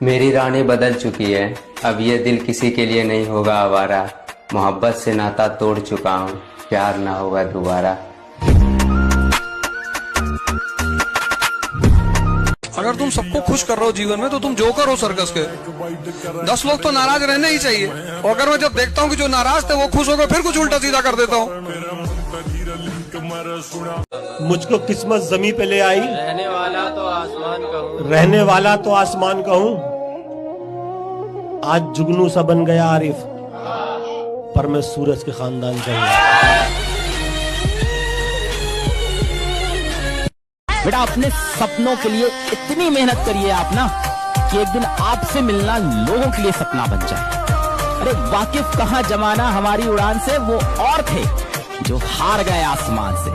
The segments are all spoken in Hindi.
मेरी रानी बदल चुकी है, अब ये दिल किसी के लिए नहीं होगा आवारा। मोहब्बत से नाता तोड़ चुका हूँ, प्यार ना होगा दोबारा। अगर तुम सबको खुश कर रहे हो जीवन में तो तुम जोकर हो सर्कस के। 10 लोग तो नाराज रहने ही चाहिए, और अगर मैं जब देखता हूँ कि जो नाराज थे वो खुश हो गए फिर कुछ उल्टा सीधा कर देता हूँ। मुझको किस्मत जमी पे ले आई, रहने वाला तो आसमान का हूँ, रहने वाला तो आसमान का हूँ। आज जुगनू सा बन गया आरिफ, पर मैं सूरज के खानदान का हूँ। बेटा अपने सपनों के लिए इतनी मेहनत करिए आप ना कि एक दिन आपसे मिलना लोगों के लिए सपना बन जाए। अरे वाकिफ कहाँ जमाना हमारी उड़ान से वो और थे जो हार गए आसमान से।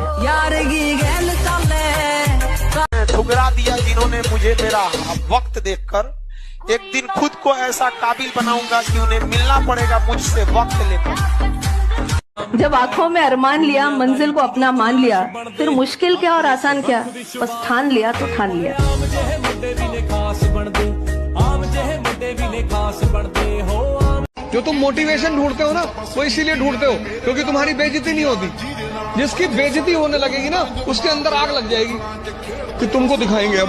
ठुकरा दिया जिन्होंने मुझे मेरा वक्त देखकर, एक दिन खुद को ऐसा काबिल बनाऊंगा कि उन्हें मिलना पड़ेगा मुझसे वक्त लेकर। जब आंखों में अरमान लिया, मंजिल को अपना मान लिया, फिर मुश्किल क्या और आसान क्या, बस ठान लिया तो ठान लिया। जो तुम मोटिवेशन ढूंढते हो ना, वो इसीलिए ढूंढते हो क्योंकि तुम्हारी बेइज्जती नहीं होती। जिसकी बेइज्जती होने लगेगी ना, उसके अंदर आग लग जाएगी कि तुमको दिखाएंगे अब।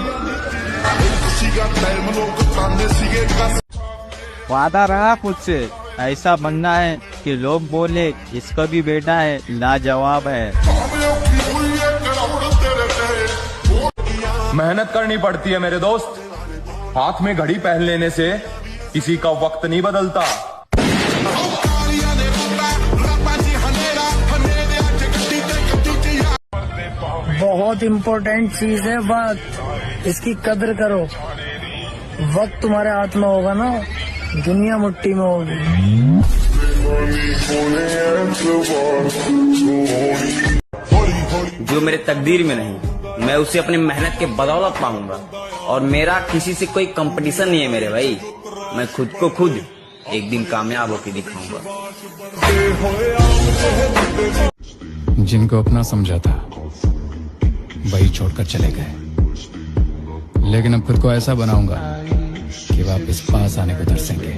वादा रहा खुद से, ऐसा बनना है कि लोग बोले इसका भी बेटा है, लाजवाब है। मेहनत करनी पड़ती है मेरे दोस्त, हाथ में घड़ी पहन लेने से किसी का वक्त नहीं बदलता। बहुत इम्पोर्टेंट चीज है वक्त, इसकी कदर करो। वक्त तुम्हारे हाथ में होगा ना, दुनिया मुट्ठी में होगी। जो मेरे तकदीर में नहीं, मैं उसे अपनी मेहनत के बदौलत पाऊंगा। और मेरा किसी से कोई कंपटीशन नहीं है मेरे भाई, मैं खुद को खुद एक दिन कामयाब होकर दिखाऊंगा। जिनको अपना समझा था वही छोड़कर चले गए, लेकिन अब खुद को ऐसा बनाऊंगा कि वापस पास आने को तरसेंगे।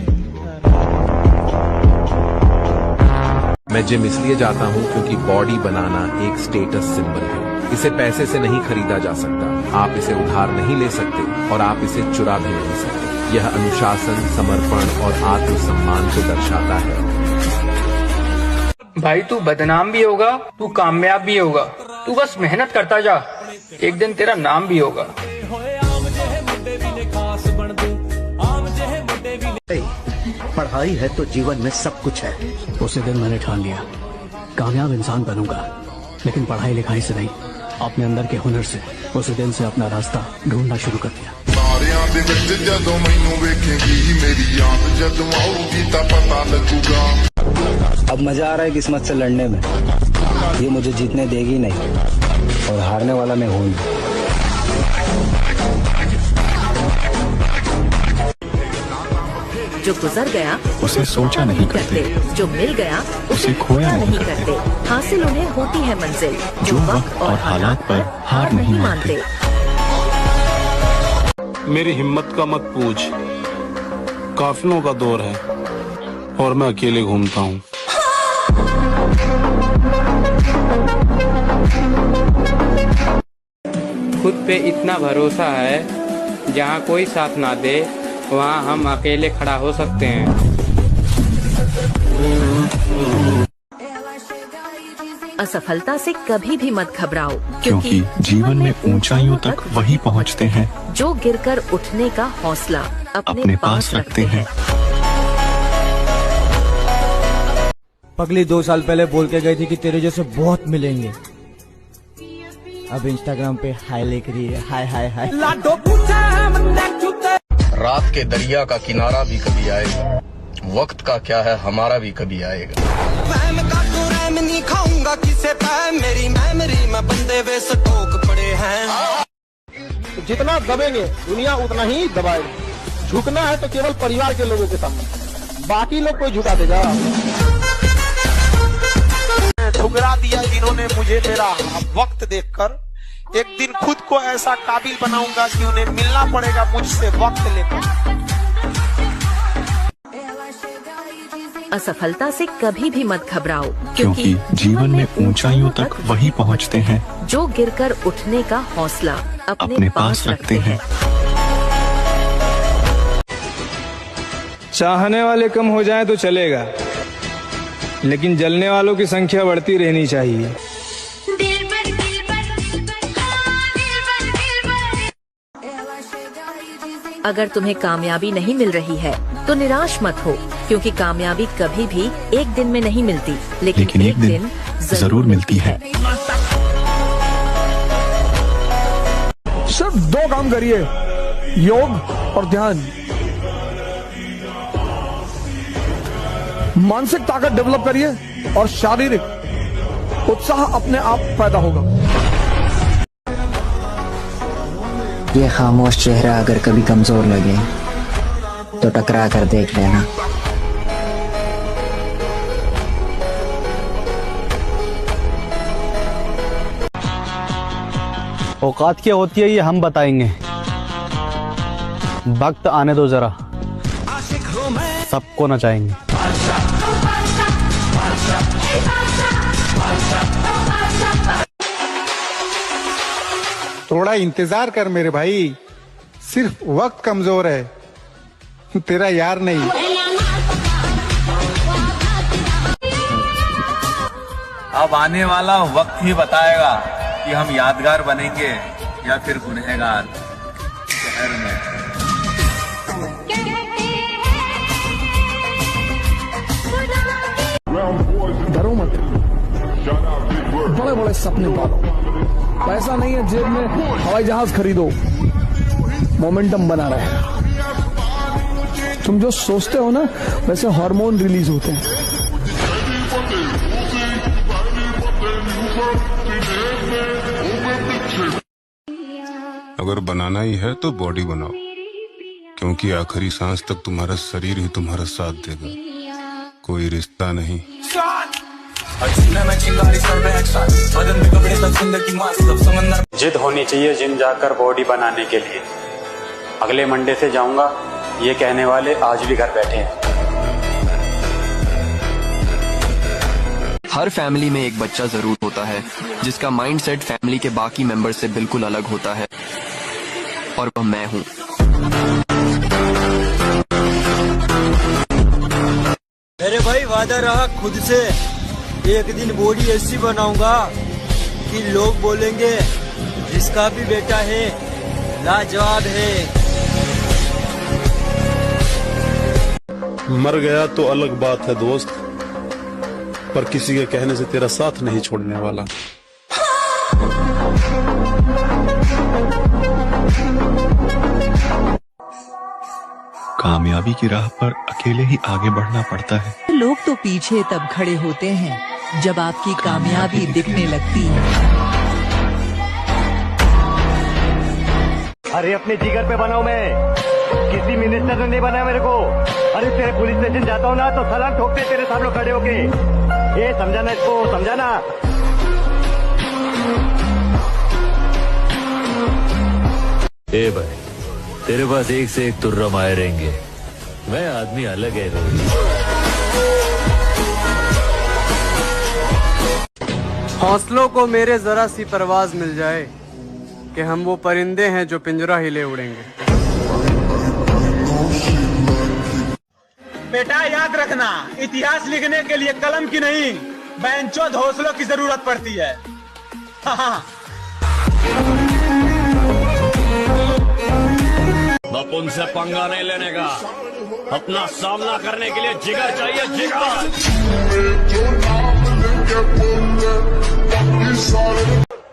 मैं जिम इसलिए जाता हूँ क्योंकि बॉडी बनाना एक स्टेटस सिंबल है। इसे पैसे से नहीं खरीदा जा सकता, आप इसे उधार नहीं ले सकते और आप इसे चुरा भी नहीं सकते। यह अनुशासन, समर्पण और आत्मसम्मान को दर्शाता है। भाई तू बदनाम भी होगा, तू कामयाब भी होगा, तू बस मेहनत करता जा, एक दिन तेरा नाम भी होगा। पढ़ाई है तो जीवन में सब कुछ है। उसी दिन मैंने ठान लिया कामयाब इंसान बनूंगा, लेकिन पढ़ाई लिखाई से नहीं, अपने अंदर के हुनर से। उसी दिन से अपना रास्ता ढूंढना शुरू कर दिया। अब मजा आ रहा है किस्मत से लड़ने में, ये मुझे जीतने देगी नहीं और हारने वाला मैं हूँ। जो गुजर गया उसे सोचा नहीं करते, जो मिल गया उसे खोया नहीं करते। हासिल उन्हें होती है मंजिल, जो वक्त और हालात पर हार नहीं मानते। मेरी हिम्मत का मत पूछ, काफिलों का दौर है और मैं अकेले घूमता हूँ। खुद पे इतना भरोसा है, जहाँ कोई साथ ना दे वहाँ हम अकेले खड़ा हो सकते हैं। असफलता से कभी भी मत घबराओ, क्योंकि जीवन में ऊंचाइयों तक वही पहुँचते हैं जो गिरकर उठने का हौसला अपने पास रखते हैं। पगली 2 साल पहले बोल के गई थी कि तेरे जैसे बहुत मिलेंगे, अब इंस्टाग्राम पे हाय लिख रही है, हाय हाय हाय। रात के दरिया का किनारा भी कभी आएगा, वक्त का क्या है हमारा भी कभी आएगा। नहीं खाऊंगा किसे मेरी मेमोरी में बंदे वे स्टॉक पड़े हैं। जितना दबेंगे दुनिया उतना ही दबाएगी। झुकना है तो केवल परिवार के लोगों के सामने, बाकी लोग कोई झुका देगा। ठुकरा दिया जिन्होंने मुझे मेरा वक्त देखकर, एक दिन खुद को ऐसा काबिल बनाऊंगा कि उन्हें मिलना पड़ेगा मुझसे वक्त लेकर। असफलता से कभी भी मत घबराओ, क्योंकि जीवन में ऊंचाइयों तक वही पहुंचते हैं जो गिरकर उठने का हौसला अपने पास रखते हैं। चाहने वाले कम हो जाए तो चलेगा, लेकिन जलने वालों की संख्या बढ़ती रहनी चाहिए। अगर तुम्हें कामयाबी नहीं मिल रही है तो निराश मत हो, क्योंकि कामयाबी कभी भी एक दिन में नहीं मिलती, लेकिन एक दिन जरूर मिलती है। सिर्फ 2 काम करिए, योग और ध्यान। मानसिक ताकत डेवलप करिए और शारीरिक उत्साह अपने आप पैदा होगा। ये खामोश चेहरा अगर कभी कमजोर लगे तो टकरा कर देख लेना। औकात क्या होती है ये हम बताएंगे, वक्त आने दो जरा, सबको नचाएंगे। थोड़ा इंतजार कर मेरे भाई, सिर्फ वक्त कमजोर है, तेरा यार नहीं। अब आने वाला वक्त ही बताएगा कि हम यादगार बनेंगे या फिर गुनहगार शहर में। डरो मत, बड़े बड़े सपने पालो। पैसा नहीं है जेब में, हवाई जहाज खरीदो, मोमेंटम बना रहे। तुम जो सोचते हो ना, वैसे हार्मोन रिलीज होते हैं। अगर बनाना ही है तो बॉडी बनाओ, क्योंकि आखिरी सांस तक तुम्हारा शरीर ही तुम्हारा साथ देगा, कोई रिश्ता नहीं। जिद होनी चाहिए जिम जाकर बॉडी बनाने के लिए। अगले मंडे से जाऊंगा, ये कहने वाले आज भी घर बैठे हैं। हर फैमिली में एक बच्चा जरूर होता है जिसका माइंडसेट फैमिली के बाकी मेंबर से बिल्कुल अलग होता है, और वह मैं हूँ। मेरे भाई वादा रहा खुद से, एक दिन बॉडी ऐसी बनाऊंगा कि लोग बोलेंगे जिसका भी बेटा है लाजवाब है। मर गया तो अलग बात है दोस्त, पर किसी के कहने से तेरा साथ नहीं छोड़ने वाला। कामयाबी की राह पर अकेले ही आगे बढ़ना पड़ता है। लोग तो पीछे तब खड़े होते हैं जब आपकी कामयाबी दिखने लगती है। अरे अपने जिगर पे बनाऊं मैं, किसी मिनिस्टर ने नहीं बनाया मेरे को। अरे तेरे पुलिस स्टेशन जाता हूँ ना तो सलाम ठोकते तेरे सामने खड़े होके। ये समझाना, इसको समझाना। ए भाई, तेरे पास एक से एक तुर्रम आए रहेंगे, मैं आदमी अलग है। हौसलों को मेरे जरा सी परवाज मिल जाए कि हम वो परिंदे हैं जो पिंजरा ही ले उड़ेंगे। बेटा याद रखना, इतिहास लिखने के लिए कलम की नहीं, बेंचों हौसलों की जरूरत पड़ती है। बापुन से पंगा नहीं लेने का, अपना सामना करने के लिए जिगर चाहिए, जिगर।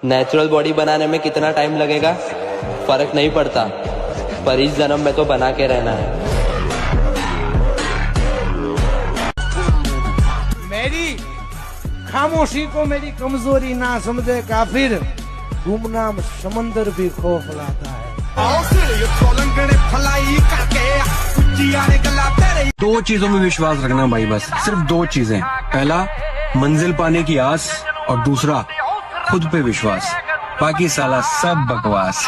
नेचुरल बॉडी बनाने में कितना टाइम लगेगा फर्क नहीं पड़ता, पर इस जन्म में तो बना के रहना है। मेरी खामोशी को मेरी कमजोरी ना समझे काफिर, गुमनाम समंदर भी खौफ लाता है। 2 चीजों में विश्वास रखना भाई, बस सिर्फ 2 चीजें। पहला मंजिल पाने की आस, और दूसरा खुद पे विश्वास। बाकी साला सब बकवास।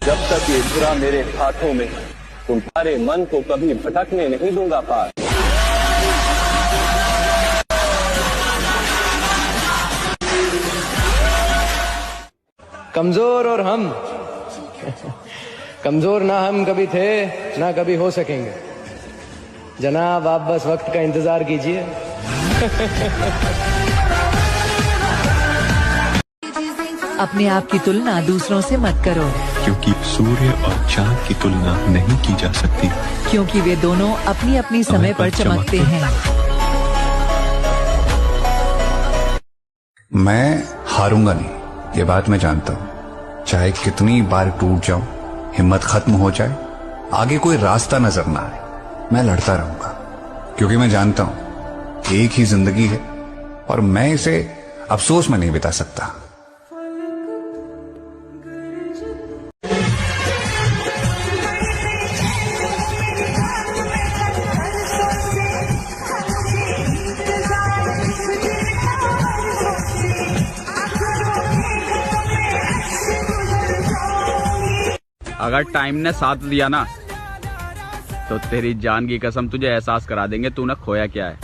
जब तक ये बुरा मेरे हाथों में, तुम्हारे मन को कभी भटकने नहीं दूंगा पार। कमजोर और हम कमजोर ना हम कभी थे ना कभी हो सकेंगे जनाब, आप बस वक्त का इंतजार कीजिए। अपने आप की तुलना दूसरों से मत करो, क्योंकि सूर्य और चांद की तुलना नहीं की जा सकती, क्योंकि वे दोनों अपनी अपनी समय पर चमकते हैं। मैं हारूंगा नहीं, ये बात मैं जानता हूँ। चाहे कितनी बार टूट जाऊं, हिम्मत खत्म हो जाए, आगे कोई रास्ता नजर ना आए, मैं लड़ता रहूंगा, क्योंकि मैं जानता हूं एक ही जिंदगी है और मैं इसे अफसोस में नहीं बिता सकता। अगर टाइम ने साथ दिया ना तो तेरी जान की कसम तुझे एहसास करा देंगे तूने खोया क्या है।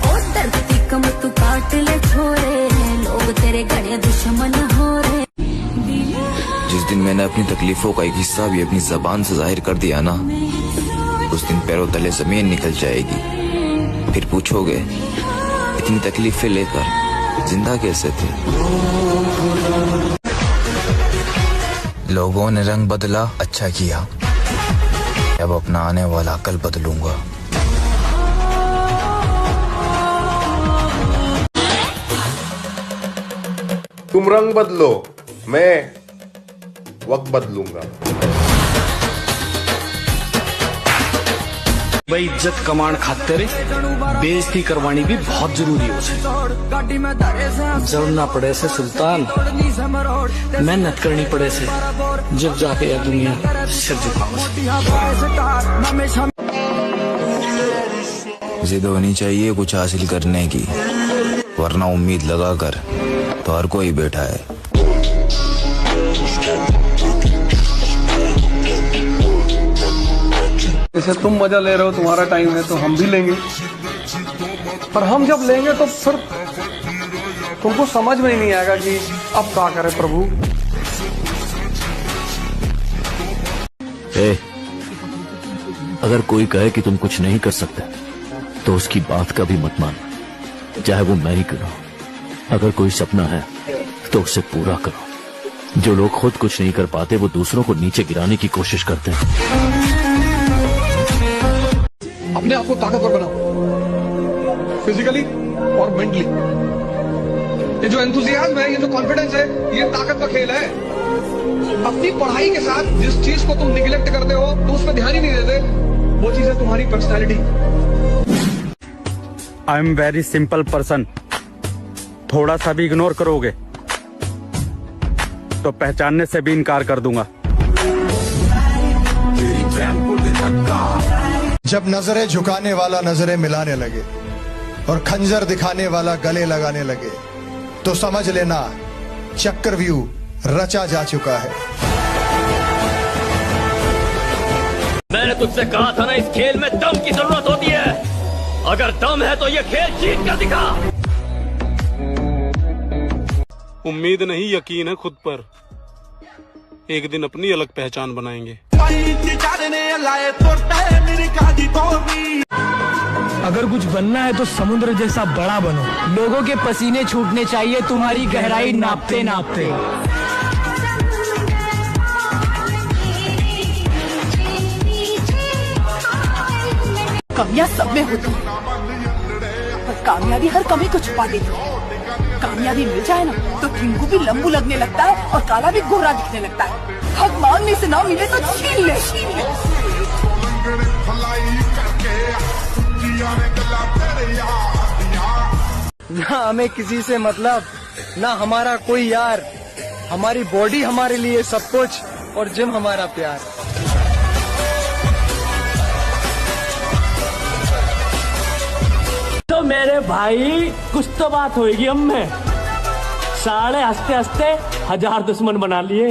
जिस दिन मैंने अपनी तकलीफों का एक हिस्सा भी अपनी जबान से जाहिर कर दिया ना, उस दिन पैरों तले जमीन निकल जाएगी। फिर पूछोगे इतनी तकलीफें लेकर जिंदा कैसे थे। लोगों ने रंग बदला, अच्छा किया, अब अपना आने वाला कल बदलूंगा। तुम रंग बदलो, मैं वक्त बदलूंगा। भाई इज्जत कमाण खातिर बेइज्जती करवानी भी बहुत जरूरी हो जाए। जलना पड़े से सुल्तान, मेहनत करनी पड़े से जब जाके यह दुनिया सिर झुकावे। जिद होनी चाहिए कुछ हासिल करने की, वरना उम्मीद लगाकर तो हर कोई बैठा है। जैसे तुम मजा ले रहे हो, तुम्हारा टाइम है तो हम भी लेंगे, पर हम जब लेंगे तो फिर तुमको समझ में ही नहीं आएगा कि अब क्या करें प्रभु। अगर कोई कहे कि तुम कुछ नहीं कर सकते तो उसकी बात कभी मत मानो, चाहे वो मैं ही करूं। अगर कोई सपना है तो उसे पूरा करो। जो लोग खुद कुछ नहीं कर पाते वो दूसरों को नीचे गिराने की कोशिश करते हैं। अपने आप को ताकतवर बनाओ, फिजिकली और मेंटली। ये जो एंथुसियाज्म है, ये जो कॉन्फिडेंस है, ये ताकत का खेल है। अपनी पढ़ाई के साथ जिस चीज को तुम निगलेक्ट करते हो, तो उस पर ध्यान ही नहीं देते, वो चीज है तुम्हारी personality. I am very simple person. थोड़ा सा भी इग्नोर करोगे तो पहचानने से भी इनकार कर दूंगा। जब नजरें झुकाने वाला नजरें मिलाने लगे और खंजर दिखाने वाला गले लगाने लगे, तो समझ लेना चक्रव्यूह रचा जा चुका है। मैंने तुझसे कहा था ना, इस खेल में दम की जरूरत होती है। अगर दम है तो ये खेल जीत कर दिखा। उम्मीद नहीं, यकीन है खुद पर। एक दिन अपनी अलग पहचान बनाएंगे। अगर कुछ बनना है तो समुद्र जैसा बड़ा बनो। लोगों के पसीने छूटने चाहिए तुम्हारी गहराई नापते नापते। कमियां सब में होती है, पर कामयाबी हर कमी को छुपा देती है। कामयाबी मिल जाए ना तो टिंकू भी लंबू लगने लगता है और काला भी गोरा दिखने लगता है। हक मांगने से ना मिले तो छीन ले, छीन ले। ना हमें किसी से मतलब, ना हमारा कोई यार। हमारी बॉडी हमारे लिए सब कुछ और जिम हमारा प्यार। तो मेरे भाई कुछ तो बात होगी हम में। साले हंसते हंसते 1000 दुश्मन बना लिए।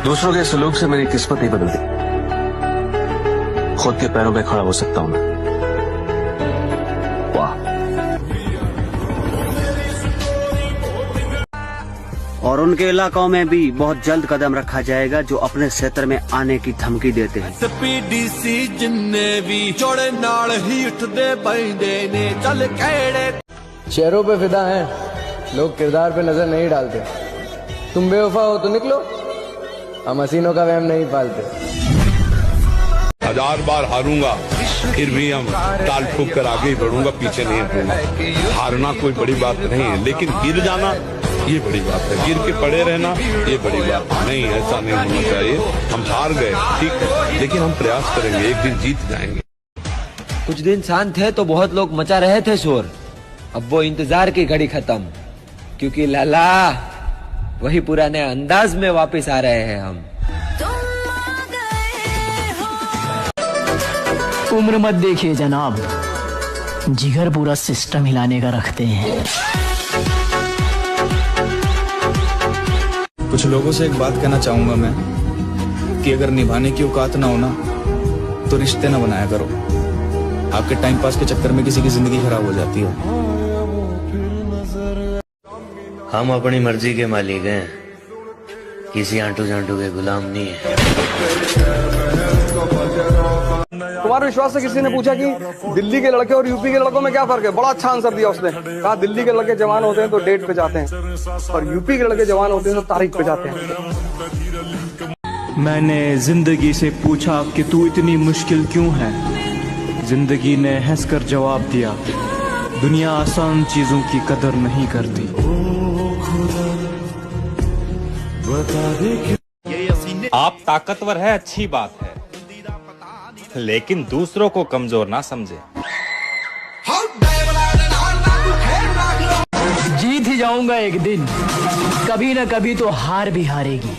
दूसरों के सलूक से मेरी किस्मत नहीं बदलती, खुद के पैरों पे खड़ा हो सकता हूं मैं। वाह। और उनके इलाकों में भी बहुत जल्द कदम रखा जाएगा जो अपने क्षेत्र में आने की धमकी देते हैं। चेहरों पे फिदा हैं, लोग किरदार पे नजर नहीं डालते। तुम बेवफा हो तो निकलो, हम हसीनों का वहम नहीं पालते। 1000 बार हारूंगा फिर भी हम ताल ठोक कर आगे ही बढ़ूंगा, पीछे नहीं हटूंगा। हारना कोई बड़ी बात नहीं है, लेकिन गिर जाना ये बड़ी बात है। गिर के पड़े रहना ये बड़ी बात नहीं, ऐसा नहीं होना चाहिए। हम हार गए ठीक है, लेकिन हम प्रयास करेंगे, एक दिन जीत जाएंगे। कुछ दिन शांत थे तो बहुत लोग मचा रहे थे शोर, अब वो इंतजार की घड़ी खत्म, क्योंकि लाला वही पुराने अंदाज में वापस आ रहे हैं हम। उम्र मत देखिए जनाब, जिगर पूरा सिस्टम हिलाने का रखते हैं। कुछ लोगों से एक बात कहना चाहूंगा मैं कि अगर निभाने की औकात ना हो ना तो रिश्ते ना बनाया करो। आपके टाइम पास के चक्कर में किसी की जिंदगी खराब हो जाती है। हम अपनी मर्जी के मालिक हैं, किसी आंटू जांटू के गुलाम नहीं है। कुमार विश्वास से किसी ने पूछा कि दिल्ली के लड़के और यूपी के लड़कों में क्या फर्क है, बड़ा अच्छा आंसर दिया उसने। कहा दिल्ली के लड़के जवान होते हैं तो डेट पे जाते हैं और यूपी के लड़के जवान होते हैं तो तारीख पे जाते हैं। मैंने जिंदगी से पूछा कि तू इतनी मुश्किल क्यों है, जिंदगी ने हंसकर जवाब दिया, दुनिया आसान चीजों की कदर नहीं करती। आप ताकतवर है अच्छी बात है, लेकिन दूसरों को कमजोर ना समझे। जीत ही जाऊंगा एक दिन, कभी न कभी तो हार भी हारेगी।